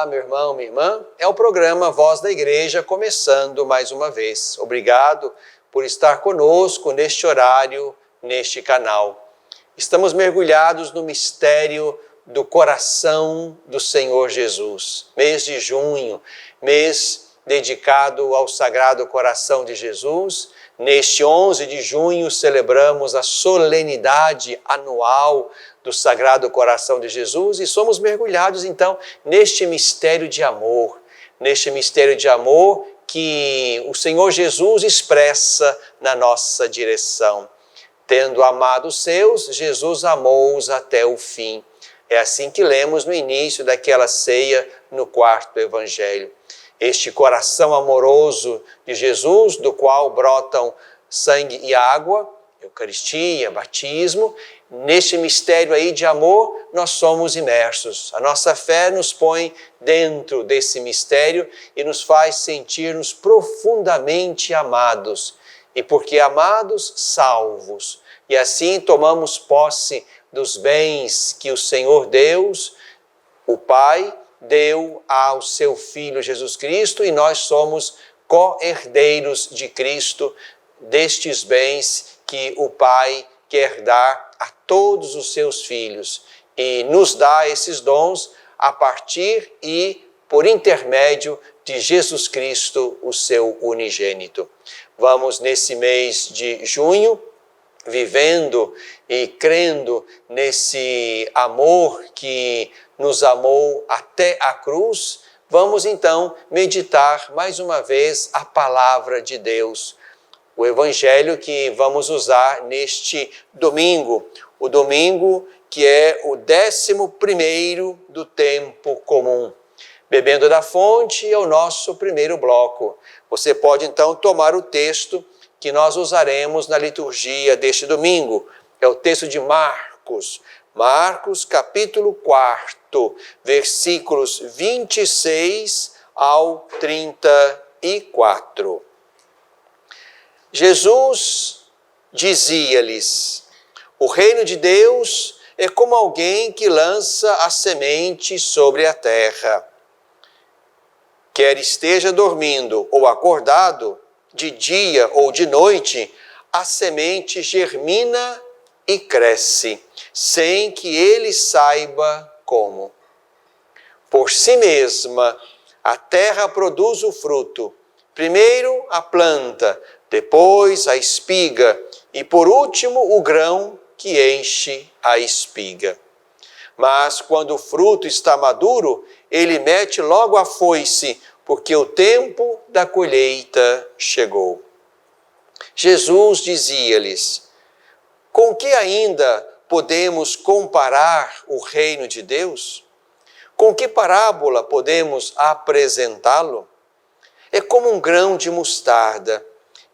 Olá, meu irmão, minha irmã. É o programa Voz da Igreja começando mais uma vez. Obrigado por estar conosco neste horário, neste canal. Estamos mergulhados no mistério do coração do Senhor Jesus. Mês de junho, mês dedicado ao Sagrado Coração de Jesus. Neste 11 de junho celebramos a solenidade anual do Sagrado Coração de Jesus e somos mergulhados então neste mistério de amor, que o Senhor Jesus expressa na nossa direção. Tendo amado os seus, Jesus amou-os até o fim. É assim que lemos no início daquela ceia no quarto evangelho. Este coração amoroso de Jesus, do qual brotam sangue e água, Eucaristia, batismo, neste mistério aí de amor, nós somos imersos. A nossa fé nos põe dentro desse mistério e nos faz sentir-nos profundamente amados. E porque amados, salvos. E assim tomamos posse dos bens que o Senhor Deus, o Pai, deu ao seu Filho Jesus Cristo e nós somos co-herdeiros de Cristo, destes bens que o Pai quer dar a todos os seus filhos e nos dá esses dons a partir e por intermédio de Jesus Cristo, o seu unigênito. Vamos nesse mês de junho, vivendo e crendo nesse amor que nos amou até a cruz, vamos então meditar mais uma vez a palavra de Deus. O evangelho que vamos usar neste domingo, o domingo que é o 11º do tempo comum. Bebendo da fonte é o nosso primeiro bloco. Você pode então tomar o texto que nós usaremos na liturgia deste domingo. É o texto de Marcos. Marcos, capítulo 4, versículos 26 ao 34. Jesus dizia-lhes: o reino de Deus é como alguém que lança a semente sobre a terra. Quer esteja dormindo ou acordado, de dia ou de noite, a semente germina e cresce, sem que ele saiba como. Por si mesma, a terra produz o fruto. Primeiro a planta, depois a espiga e por último o grão que enche a espiga. Mas quando o fruto está maduro, ele mete logo a foice, porque o tempo da colheita chegou. Jesus dizia-lhes: com que ainda podemos comparar o reino de Deus? Com que parábola podemos apresentá-lo? É como um grão de mostarda,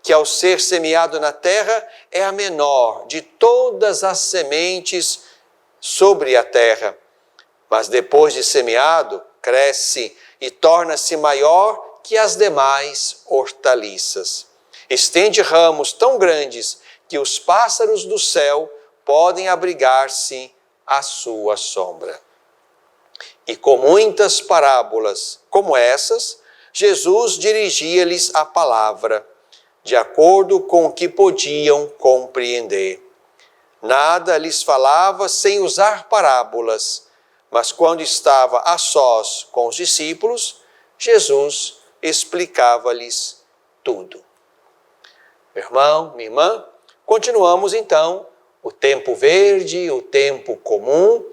que ao ser semeado na terra é a menor de todas as sementes sobre a terra. Mas depois de semeado, cresce e torna-se maior que as demais hortaliças. Estende ramos tão grandes que os pássaros do céu podem abrigar-se à sua sombra. E com muitas parábolas como essas, Jesus dirigia-lhes a palavra, de acordo com o que podiam compreender. Nada lhes falava sem usar parábolas, mas quando estava a sós com os discípulos, Jesus explicava-lhes tudo. Meu irmão, minha irmã, continuamos então o tempo verde, o tempo comum.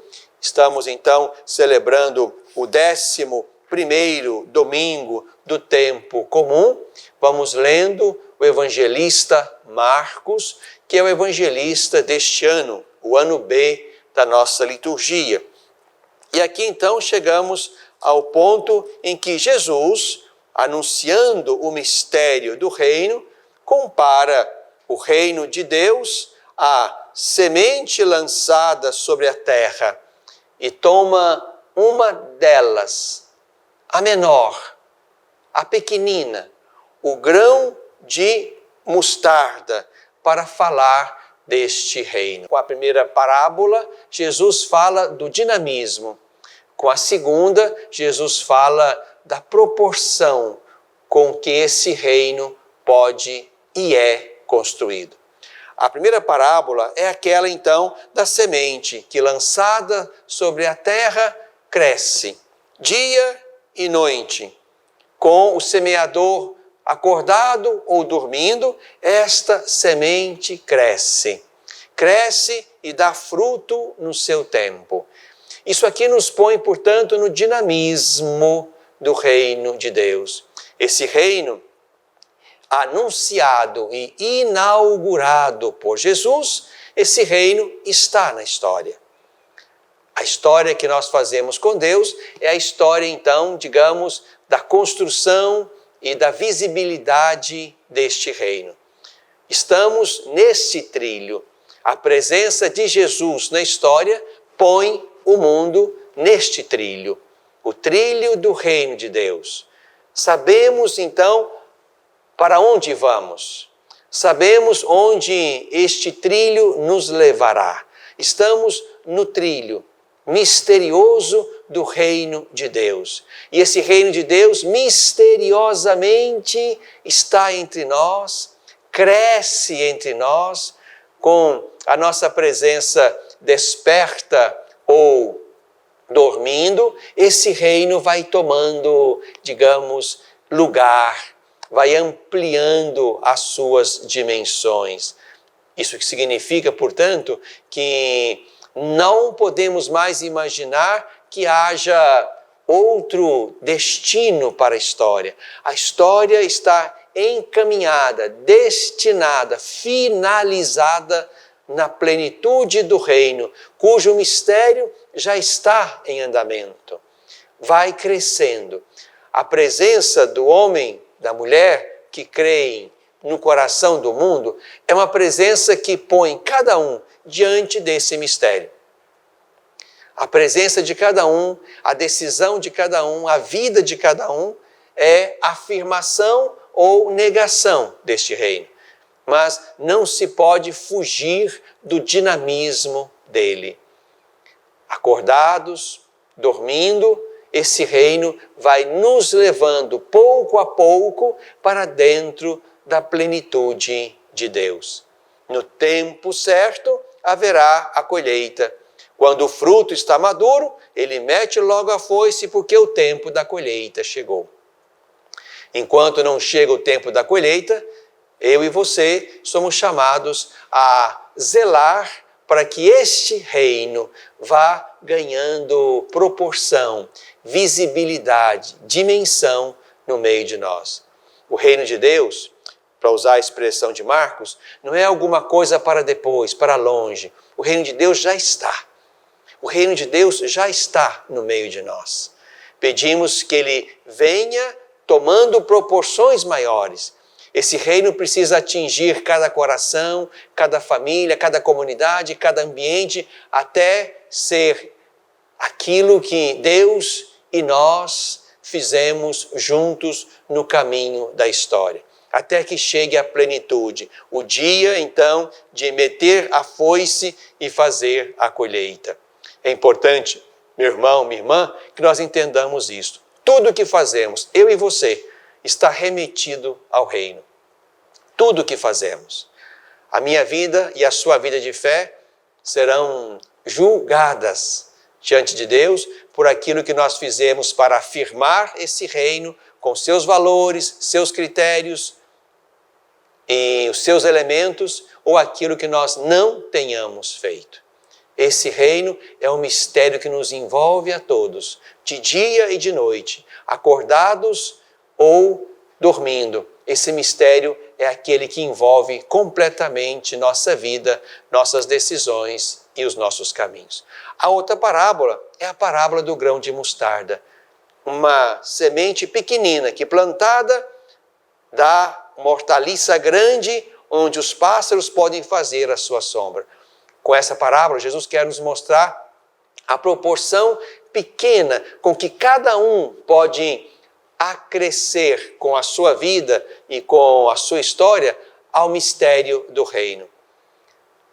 Estamos então celebrando o 11º domingo do tempo comum. Vamos lendo o evangelista Marcos, que é o evangelista deste ano, o ano B da nossa liturgia. E aqui então chegamos ao ponto em que Jesus, anunciando o mistério do reino, compara o reino de Deus à semente lançada sobre a terra e toma uma delas, a menor, a pequenina, o grão de mostarda, para falar deste reino. Com a primeira parábola, Jesus fala do dinamismo. Com a segunda, Jesus fala da proporção com que esse reino pode e é construído. A primeira parábola é aquela, então, da semente que, lançada sobre a terra, cresce dia e noite. Com o semeador acordado ou dormindo, esta semente cresce. Cresce e dá fruto no seu tempo. Isso aqui nos põe, portanto, no dinamismo do reino de Deus. Esse reino anunciado e inaugurado por Jesus, esse reino está na história. A história que nós fazemos com Deus é a história, então, digamos, da construção e da visibilidade deste reino. Estamos nesse trilho. A presença de Jesus na história põe o mundo neste trilho, o trilho do reino de Deus. Sabemos, então, para onde vamos? Sabemos onde este trilho nos levará. Estamos no trilho misterioso do reino de Deus. E esse reino de Deus misteriosamente está entre nós, cresce entre nós, com a nossa presença desperta ou dormindo, esse reino vai tomando, digamos, lugar, vai ampliando as suas dimensões. Isso que significa, portanto, que não podemos mais imaginar que haja outro destino para a história. A história está encaminhada, destinada, finalizada na plenitude do reino, cujo mistério já está em andamento. Vai crescendo. A presença do homem, da mulher que creem no coração do mundo é uma presença que põe cada um diante desse mistério. A presença de cada um, a decisão de cada um, a vida de cada um é afirmação ou negação deste reino. Mas não se pode fugir do dinamismo dele. Acordados, dormindo, esse reino vai nos levando pouco a pouco para dentro da plenitude de Deus. No tempo certo haverá a colheita. Quando o fruto está maduro, ele mete logo a foice porque o tempo da colheita chegou. Enquanto não chega o tempo da colheita, eu e você somos chamados a zelar para que este reino vá ganhando proporção, visibilidade, dimensão no meio de nós. O reino de Deus, para usar a expressão de Marcos, não é alguma coisa para depois, para longe. O reino de Deus já está. O reino de Deus já está no meio de nós. Pedimos que ele venha tomando proporções maiores. Esse reino precisa atingir cada coração, cada família, cada comunidade, cada ambiente, até ser aquilo que Deus e nós fizemos juntos no caminho da história. Até que chegue à plenitude. O dia, então, de meter a foice e fazer a colheita. É importante, meu irmão, minha irmã, que nós entendamos isto. Tudo o que fazemos, eu e você, está remetido ao reino. Tudo o que fazemos. A minha vida e a sua vida de fé serão julgadas diante de Deus por aquilo que nós fizemos para afirmar esse reino com seus valores, seus critérios e os seus elementos, ou aquilo que nós não tenhamos feito. Esse reino é um mistério que nos envolve a todos, de dia e de noite, acordados ou dormindo. Esse mistério é aquele que envolve completamente nossa vida, nossas decisões e os nossos caminhos. A outra parábola é a parábola do grão de mostarda. Uma semente pequenina que plantada dá uma hortaliça grande onde os pássaros podem fazer a sua sombra. Com essa parábola, Jesus quer nos mostrar a proporção pequena com que cada um pode acrescer com a sua vida e com a sua história ao mistério do reino.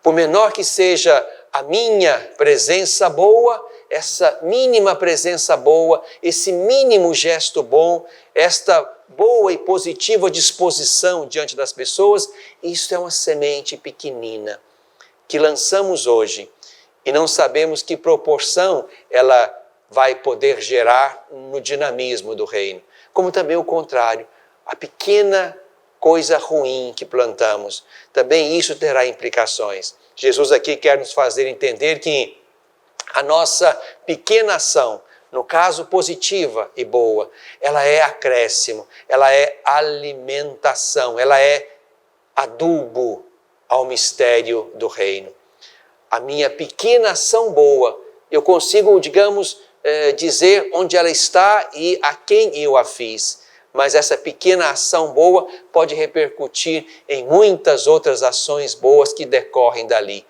Por menor que seja a minha presença boa, essa mínima presença boa, esse mínimo gesto bom, esta boa e positiva disposição diante das pessoas, isso é uma semente pequenina que lançamos hoje e não sabemos que proporção ela vai poder gerar no dinamismo do reino. Como também o contrário, a pequena coisa ruim que plantamos, também isso terá implicações. Jesus aqui quer nos fazer entender que a nossa pequena ação, no caso positiva e boa, ela é acréscimo, ela é alimentação, ela é adubo ao mistério do reino. A minha pequena ação boa, eu consigo, digamos, dizer onde ela está e a quem eu a fiz. Mas essa pequena ação boa pode repercutir em muitas outras ações boas que decorrem dali.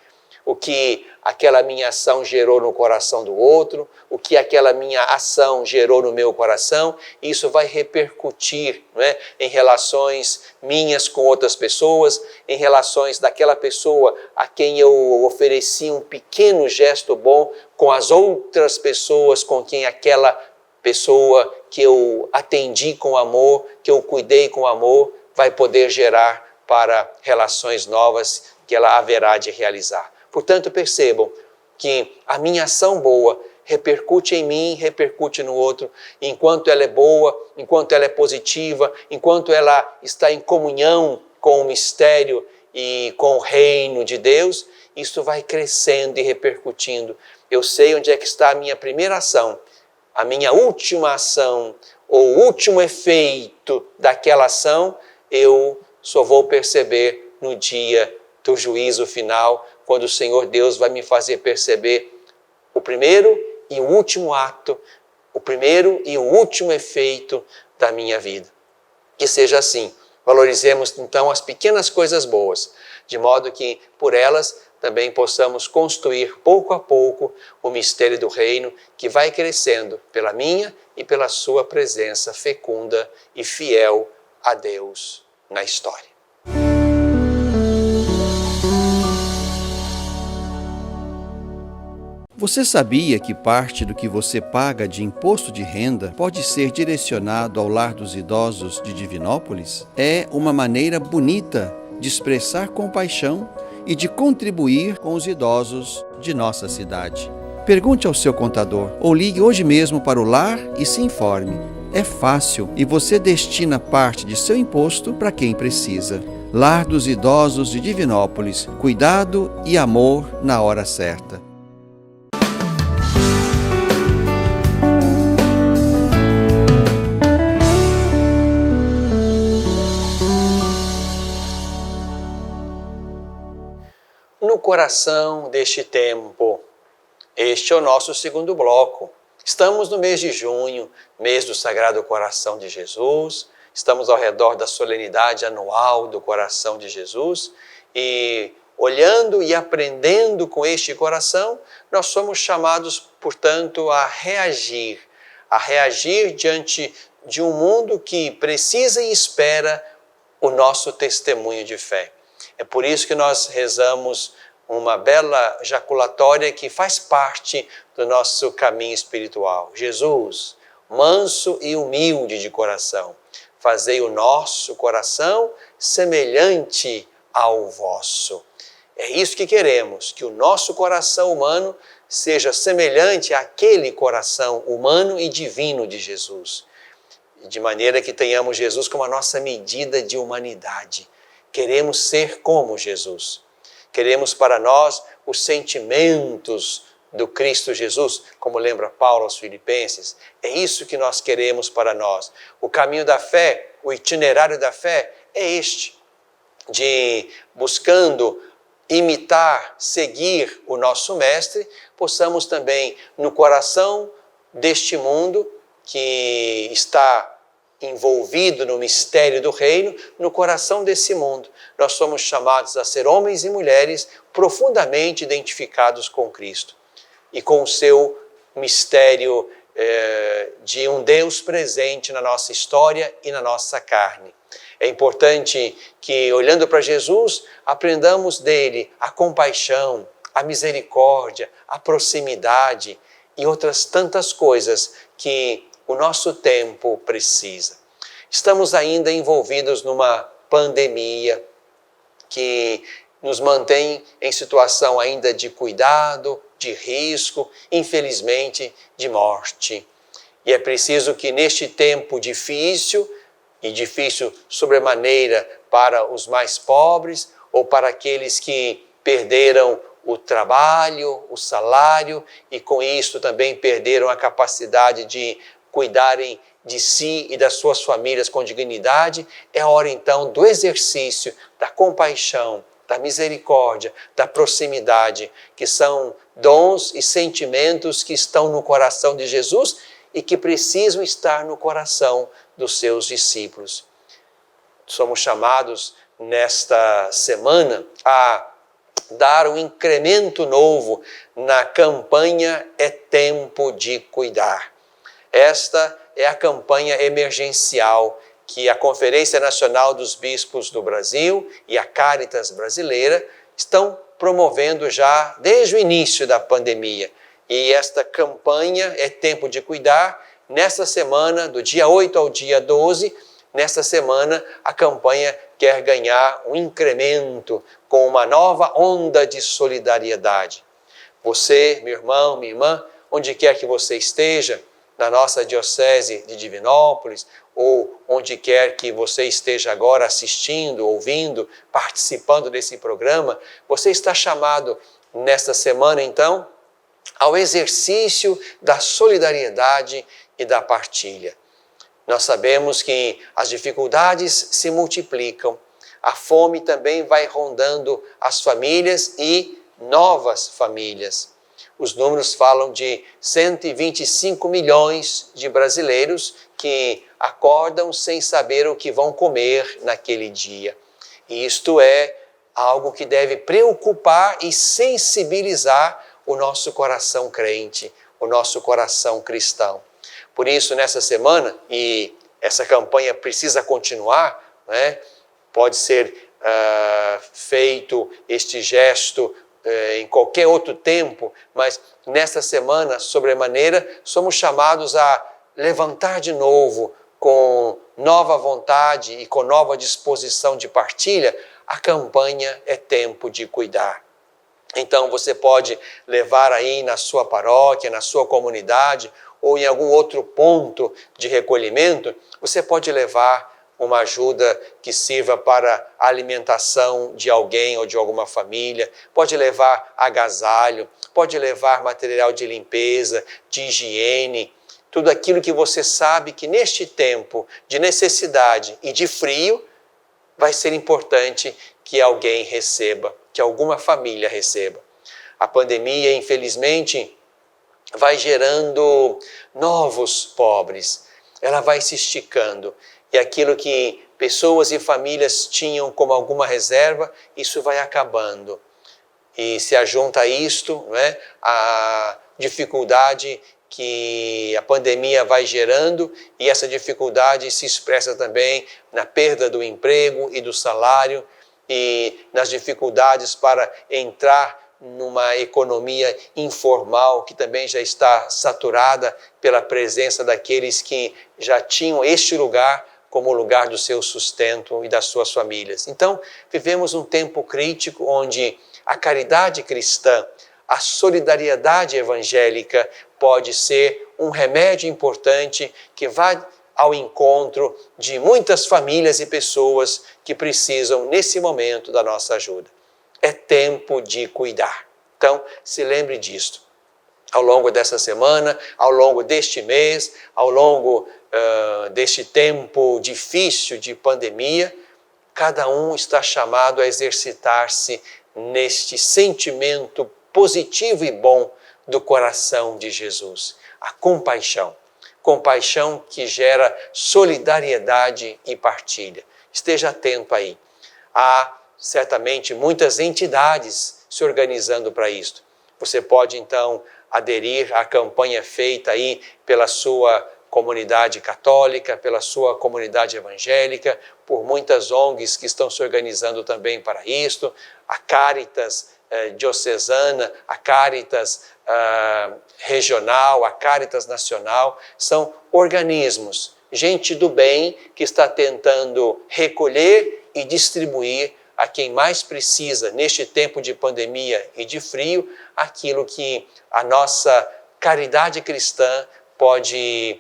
O que aquela minha ação gerou no coração do outro, o que aquela minha ação gerou no meu coração, isso vai repercutir, não é, em relações minhas com outras pessoas, em relações daquela pessoa a quem eu ofereci um pequeno gesto bom, com as outras pessoas com quem aquela pessoa que eu atendi com amor, que eu cuidei com amor, vai poder gerar para relações novas que ela haverá de realizar. Portanto, percebam que a minha ação boa repercute em mim, repercute no outro, enquanto ela é boa, enquanto ela é positiva, enquanto ela está em comunhão com o mistério e com o reino de Deus, isso vai crescendo e repercutindo. Eu sei onde é que está a minha primeira ação, a minha última ação, ou o último efeito daquela ação, eu só vou perceber no dia do juízo final, quando o Senhor Deus vai me fazer perceber o primeiro e o último ato, o primeiro e o último efeito da minha vida. Que seja assim. Valorizemos então as pequenas coisas boas, de modo que por elas também possamos construir pouco a pouco o mistério do reino que vai crescendo pela minha e pela sua presença fecunda e fiel a Deus na história. Você sabia que parte do que você paga de imposto de renda pode ser direcionado ao Lar dos Idosos de Divinópolis? É uma maneira bonita de expressar compaixão e de contribuir com os idosos de nossa cidade. Pergunte ao seu contador ou ligue hoje mesmo para o lar e se informe. É fácil e você destina parte de seu imposto para quem precisa. Lar dos Idosos de Divinópolis. Cuidado e amor na hora certa. No coração deste tempo, este é o nosso segundo bloco. Estamos no mês de junho, mês do Sagrado Coração de Jesus, estamos ao redor da solenidade anual do Coração de Jesus e olhando e aprendendo com este coração, nós somos chamados, portanto, a reagir diante de um mundo que precisa e espera o nosso testemunho de fé. É por isso que nós rezamos uma bela jaculatória que faz parte do nosso caminho espiritual. Jesus, manso e humilde de coração, fazei o nosso coração semelhante ao vosso. É isso que queremos, que o nosso coração humano seja semelhante àquele coração humano e divino de Jesus. De maneira que tenhamos Jesus como a nossa medida de humanidade. Queremos ser como Jesus. Queremos para nós os sentimentos do Cristo Jesus, como lembra Paulo aos Filipenses. É isso que nós queremos para nós. O caminho da fé, o itinerário da fé é este, de buscando imitar, seguir o nosso Mestre, possamos também no coração deste mundo que está envolvido no mistério do reino, no coração desse mundo. Nós somos chamados a ser homens e mulheres profundamente identificados com Cristo e com o seu mistério de um Deus presente na nossa história e na nossa carne. É importante que, olhando para Jesus, aprendamos dele a compaixão, a misericórdia, a proximidade. e outras tantas coisas que o nosso tempo precisa. Estamos ainda envolvidos numa pandemia que nos mantém em situação ainda de cuidado, de risco, infelizmente de morte. E é preciso que neste tempo difícil, e difícil sobremaneira para os mais pobres ou para aqueles que perderam o trabalho, o salário e com isso também perderam a capacidade de cuidarem de si e das suas famílias com dignidade, é a hora então do exercício da compaixão, da misericórdia, da proximidade, que são dons e sentimentos que estão no coração de Jesus e que precisam estar no coração dos seus discípulos. Somos chamados nesta semana a dar um incremento novo na campanha É Tempo de Cuidar. Esta é a campanha emergencial que a Conferência Nacional dos Bispos do Brasil e a Cáritas Brasileira estão promovendo já desde o início da pandemia. E esta campanha É Tempo de Cuidar, nesta semana, do dia 8 ao dia 12, nesta semana a campanha quer ganhar um incremento com uma nova onda de solidariedade. Você, meu irmão, minha irmã, onde quer que você esteja, na nossa Diocese de Divinópolis, ou onde quer que você esteja agora assistindo, ouvindo, participando desse programa, você está chamado nesta semana, então, ao exercício da solidariedade e da partilha. Nós sabemos que as dificuldades se multiplicam, a fome também vai rondando as famílias e novas famílias. Os números falam de 125 milhões de brasileiros que acordam sem saber o que vão comer naquele dia. E isto é algo que deve preocupar e sensibilizar o nosso coração crente, o nosso coração cristão. Por isso, nessa semana, e essa campanha precisa continuar, né? Pode ser feito este gesto em qualquer outro tempo, mas nesta semana, sobremaneira, somos chamados a levantar de novo, com nova vontade e com nova disposição de partilha, a campanha É Tempo de Cuidar. Então você pode levar aí na sua paróquia, na sua comunidade, ou em algum outro ponto de recolhimento, você pode levar uma ajuda que sirva para a alimentação de alguém ou de alguma família, pode levar agasalho, pode levar material de limpeza, de higiene, tudo aquilo que você sabe que neste tempo de necessidade e de frio, vai ser importante que alguém receba, que alguma família receba. A pandemia, infelizmente, vai gerando novos pobres, ela vai se esticando. E aquilo que pessoas e famílias tinham como alguma reserva, isso vai acabando. E se ajunta a isto, né, a dificuldade que a pandemia vai gerando, e essa dificuldade se expressa também na perda do emprego e do salário, e nas dificuldades para entrar numa economia informal que também já está saturada pela presença daqueles que já tinham este lugar como o lugar do seu sustento e das suas famílias. Então, vivemos um tempo crítico onde a caridade cristã, a solidariedade evangélica pode ser um remédio importante que vai ao encontro de muitas famílias e pessoas que precisam, nesse momento, da nossa ajuda. É tempo de cuidar. Então, se lembre disto. Ao longo dessa semana, ao longo deste mês, ao longo deste tempo difícil de pandemia, cada um está chamado a exercitar-se neste sentimento positivo e bom do coração de Jesus. A compaixão. Compaixão que gera solidariedade e partilha. Esteja atento aí. Há certamente muitas entidades se organizando para isto. Você pode então aderir à campanha feita aí pela sua comunidade católica, pela sua comunidade evangélica, por muitas ONGs que estão se organizando também para isto. A Cáritas diocesana, a Caritas regional, a Caritas nacional, são organismos, gente do bem que está tentando recolher e distribuir a quem mais precisa, neste tempo de pandemia e de frio, aquilo que a nossa caridade cristã pode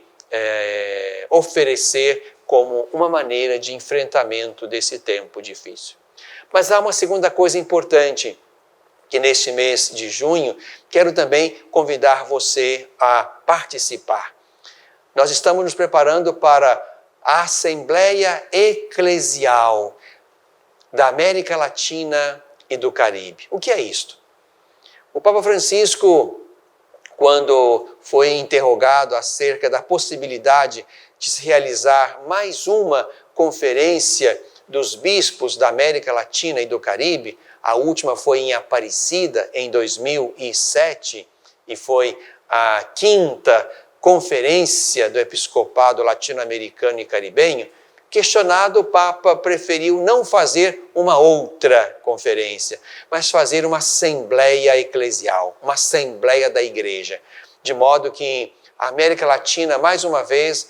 oferecer como uma maneira de enfrentamento desse tempo difícil. Mas há uma segunda coisa importante, que neste mês de junho, quero também convidar você a participar. Nós estamos nos preparando para a Assembleia Eclesial da América Latina e do Caribe. O que é isto? O Papa Francisco, quando foi interrogado acerca da possibilidade de se realizar mais uma conferência dos bispos da América Latina e do Caribe, a última foi em Aparecida, em 2007, e foi a 5ª conferência do episcopado latino-americano e caribenho. Questionado, o Papa preferiu não fazer uma outra conferência, mas fazer uma assembleia eclesial, uma assembleia da igreja, de modo que a América Latina, mais uma vez,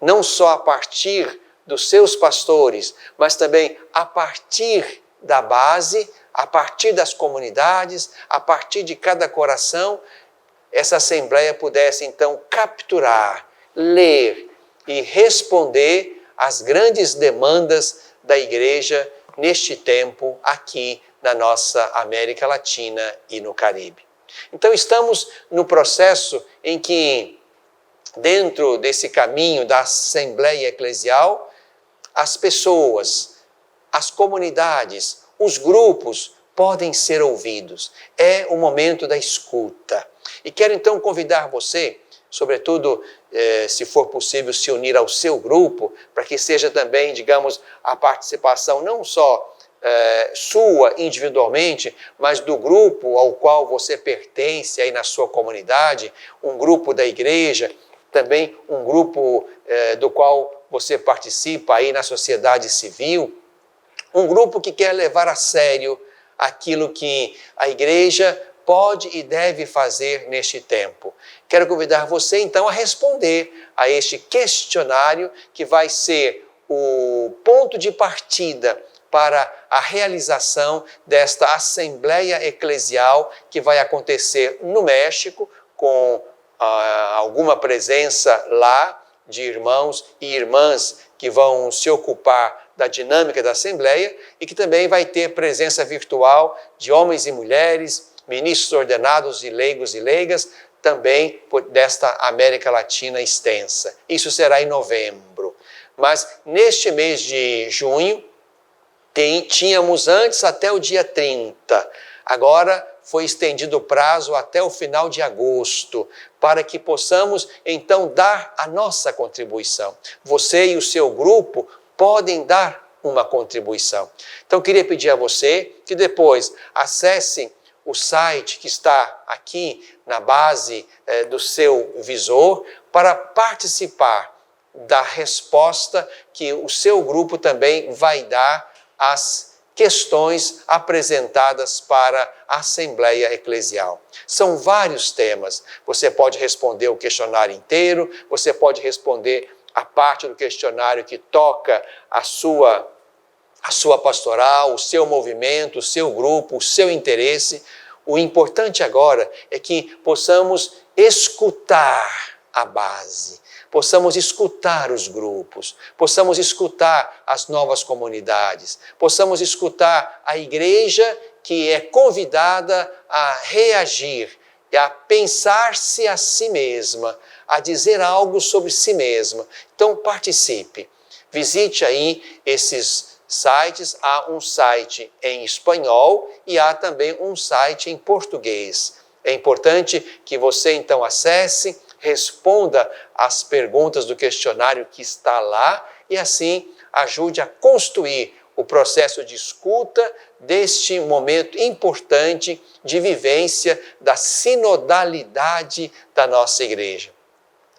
não só a partir dos seus pastores, mas também a partir da base, a partir das comunidades, a partir de cada coração, essa assembleia pudesse então capturar, ler e responder às grandes demandas da igreja neste tempo aqui na nossa América Latina e no Caribe. Então estamos no processo em que, dentro desse caminho da assembleia eclesial, as pessoas, as comunidades, os grupos podem ser ouvidos. É o momento da escuta. E quero então convidar você, sobretudo, se for possível, se unir ao seu grupo, para que seja também, digamos, a participação não só sua individualmente, mas do grupo ao qual você pertence aí na sua comunidade, um grupo da igreja, também um grupo do qual você participa aí na sociedade civil, um grupo que quer levar a sério aquilo que a igreja pode e deve fazer neste tempo. Quero convidar você então a responder a este questionário que vai ser o ponto de partida para a realização desta Assembleia Eclesial que vai acontecer no México, com alguma presença lá de irmãos e irmãs que vão se ocupar da dinâmica da Assembleia e que também vai ter presença virtual de homens e mulheres, ministros ordenados e leigos e leigas, também desta América Latina extensa. Isso será em novembro. Mas neste mês de junho, tínhamos antes até o dia 30. Agora foi estendido o prazo até o final de agosto, para que possamos então dar a nossa contribuição. Você e o seu grupo podem dar uma contribuição. Então, queria pedir a você que depois acesse o site que está aqui na base do seu visor para participar da resposta que o seu grupo também vai dar às questões apresentadas para a Assembleia Eclesial. São vários temas. Você pode responder o questionário inteiro, você pode responder a parte do questionário que toca a sua pastoral, o seu movimento, o seu grupo, o seu interesse. O importante agora é que possamos escutar a base, possamos escutar os grupos, possamos escutar as novas comunidades, possamos escutar a igreja que é convidada a reagir, a pensar-se a si mesma, a dizer algo sobre si mesma. Então participe, visite aí esses sites. Há um site em espanhol e há também um site em português. É importante que você então acesse, responda às perguntas do questionário que está lá e assim ajude a construir o processo de escuta deste momento importante de vivência da sinodalidade da nossa igreja.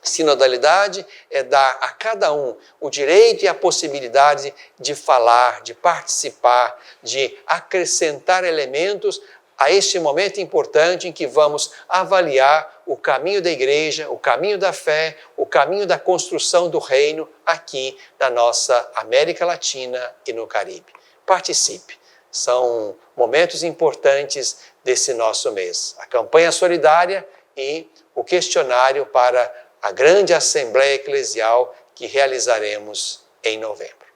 Sinodalidade é dar a cada um o direito e a possibilidade de falar, de participar, de acrescentar elementos a este momento importante em que vamos avaliar o caminho da igreja, o caminho da fé, o caminho da construção do reino aqui na nossa América Latina e no Caribe. Participe. São momentos importantes desse nosso mês. A campanha solidária e o questionário para a grande Assembleia Eclesial que realizaremos em novembro.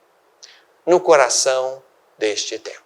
No coração deste tempo.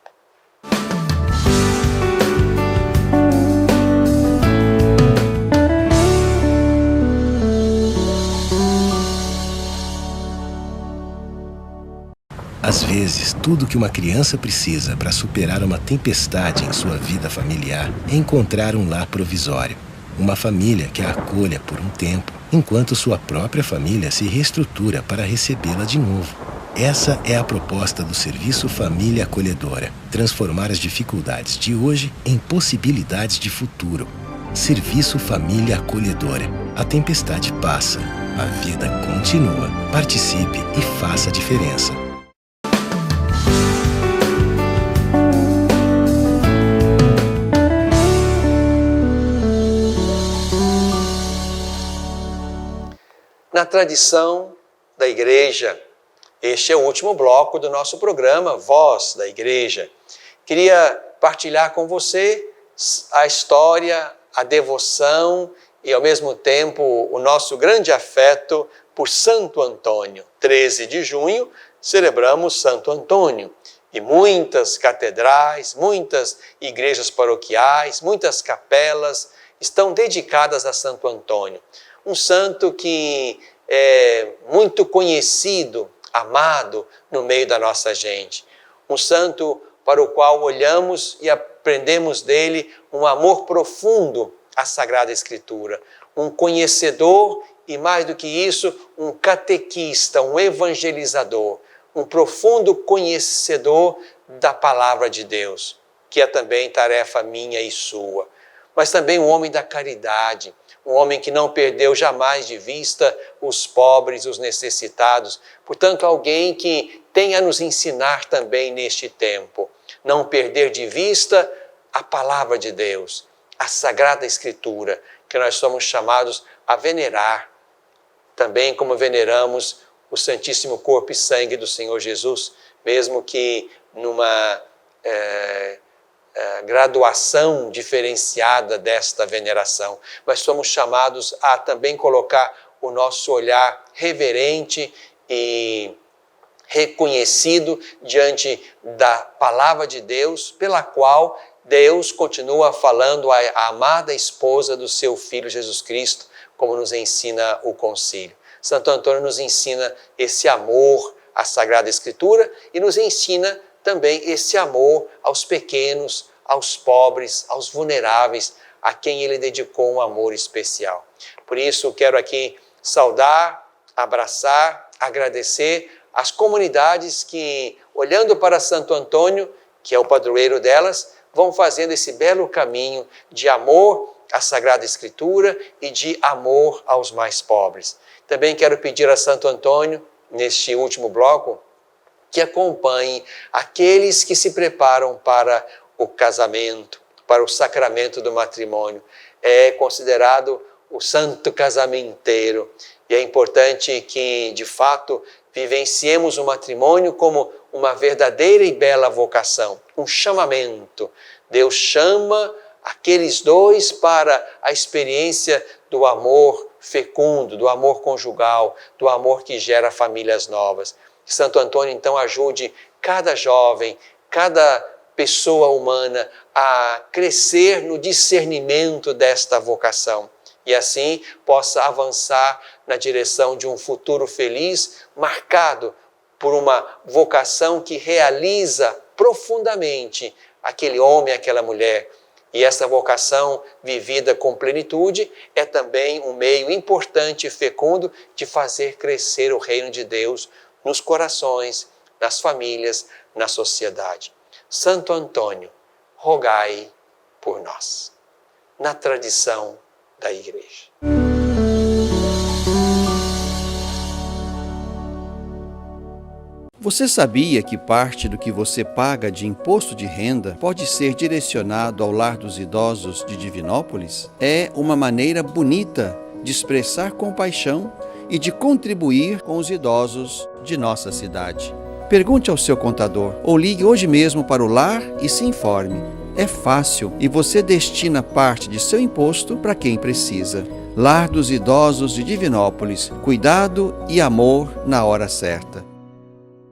Às vezes, tudo que uma criança precisa para superar uma tempestade em sua vida familiar é encontrar um lar provisório. Uma família que a acolha por um tempo, enquanto sua própria família se reestrutura para recebê-la de novo. Essa é a proposta do Serviço Família Acolhedora. Transformar as dificuldades de hoje em possibilidades de futuro. Serviço Família Acolhedora. A tempestade passa, a vida continua. Participe e faça a diferença. Na tradição da igreja, este é o último bloco do nosso programa, Voz da Igreja. Queria partilhar com você a história, a devoção e, ao mesmo tempo, o nosso grande afeto por Santo Antônio. 13 de junho, celebramos Santo Antônio. E muitas catedrais, muitas igrejas paroquiais, muitas capelas estão dedicadas a Santo Antônio. Um santo que é muito conhecido, amado no meio da nossa gente. Um santo para o qual olhamos e aprendemos dele um amor profundo à Sagrada Escritura. Um conhecedor e, mais do que isso, um catequista, um evangelizador. Um profundo conhecedor da Palavra de Deus, que é também tarefa minha e sua. Mas também um homem da caridade, um homem que não perdeu jamais de vista os pobres, os necessitados. Portanto, alguém que tem a nos ensinar também neste tempo. Não perder de vista a Palavra de Deus, a Sagrada Escritura, que nós somos chamados a venerar. Também como veneramos o Santíssimo Corpo e Sangue do Senhor Jesus, mesmo que numa graduação diferenciada desta veneração, mas somos chamados a também colocar o nosso olhar reverente e reconhecido diante da Palavra de Deus, pela qual Deus continua falando à amada esposa do seu Filho Jesus Cristo, como nos ensina o concílio. Santo Antônio nos ensina esse amor à Sagrada Escritura e nos ensina também esse amor aos pequenos, aos pobres, aos vulneráveis, a quem ele dedicou um amor especial. Por isso, quero aqui saudar, abraçar, agradecer as comunidades que, olhando para Santo Antônio, que é o padroeiro delas, vão fazendo esse belo caminho de amor à Sagrada Escritura e de amor aos mais pobres. Também quero pedir a Santo Antônio, neste último bloco, que acompanhe aqueles que se preparam para o casamento, para o sacramento do matrimônio. É considerado o santo casamenteiro. E é importante que, de fato, vivenciemos o matrimônio como uma verdadeira e bela vocação, um chamamento. Deus chama aqueles dois para a experiência do amor fecundo, do amor conjugal, do amor que gera famílias novas. Que Santo Antônio, então, ajude cada jovem, cada pessoa humana a crescer no discernimento desta vocação e assim possa avançar na direção de um futuro feliz, marcado por uma vocação que realiza profundamente aquele homem, aquela mulher. E essa vocação vivida com plenitude é também um meio importante e fecundo de fazer crescer o reino de Deus nos corações, nas famílias, na sociedade. Santo Antônio, rogai por nós. Na tradição da Igreja. Você sabia que parte do que você paga de imposto de renda pode ser direcionado ao Lar dos Idosos de Divinópolis? É uma maneira bonita de expressar compaixão e de contribuir com os idosos de nossa cidade. Pergunte ao seu contador ou ligue hoje mesmo para o lar e se informe. É fácil e você destina parte de seu imposto para quem precisa. Lar dos Idosos de Divinópolis. Cuidado e amor na hora certa.